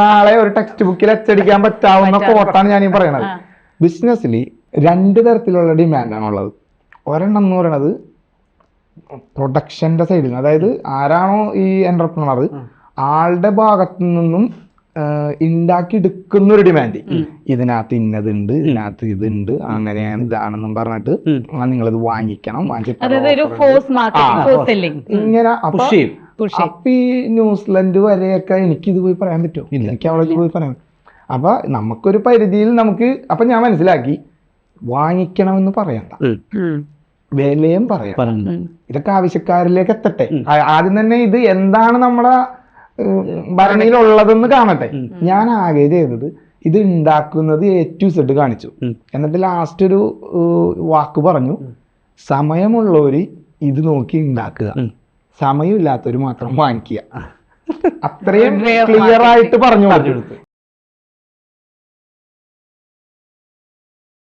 നാളെ ഒരു ടെക്സ്റ്റ് ബുക്കിൽ അച്ചടിക്കാൻ പറ്റാവുന്ന കോട്ടാണ് ഞാൻ ഈ പറയണത്. ബിസിനസ്സിൽ 2 തരത്തിലുള്ള ഡിമാൻഡാണുള്ളത്. ഒരെണ്ണം എന്ന് പറയണത് പ്രൊഡക്ഷന്റെ സൈഡിൽ നിന്ന്, അതായത് ആരാണോ ഈ എന്റർപ്രണർ ആളുടെ ഭാഗത്തു നിന്നും ഉണ്ടാക്കി എടുക്കുന്ന ഒരു ഡിമാൻഡ്. ഇതിനകത്ത് ഇന്നതുണ്ട്, ഇതിനകത്ത് ഇതുണ്ട്, അങ്ങനെയാണ് ഇതാണെന്നും പറഞ്ഞിട്ട് നിങ്ങളിത് വാങ്ങിക്കണം, ഇങ്ങനെ. അപ്പൊ ഈ ന്യൂസിലൻഡ് വരെയൊക്കെ എനിക്കിത് പോയി പറയാൻ പറ്റുമോ? എനിക്ക് അവിടെ പോയി പറയാൻ. അപ്പൊ നമുക്കൊരു പരിധിയിൽ നമുക്ക്, അപ്പൊ ഞാൻ മനസ്സിലാക്കി വാങ്ങിക്കണമെന്ന് പറയണ്ട, വിലയും പറയാം. ഇതൊക്കെ ആവശ്യക്കാരിലേക്ക് എത്തട്ടെ. ആദ്യം തന്നെ ഇത് എന്താണ് നമ്മുടെ ഭരണിയിലുള്ളതെന്ന് കാണട്ടെ. ഞാൻ ആകെ ചെയ്തത് ഇത് ഉണ്ടാക്കുന്നത് A to Z കാണിച്ചു. എന്നിട്ട് ലാസ്റ്റ് ഒരു വാക്ക് പറഞ്ഞു, സമയമുള്ളവര് ഇത് നോക്കി ഉണ്ടാക്കുക, സമയമില്ലാത്തവര് മാത്രം വാങ്ങിക്കുക. അത്രയും ക്ലിയർ ആയിട്ട് പറഞ്ഞു കൊടുത്തു.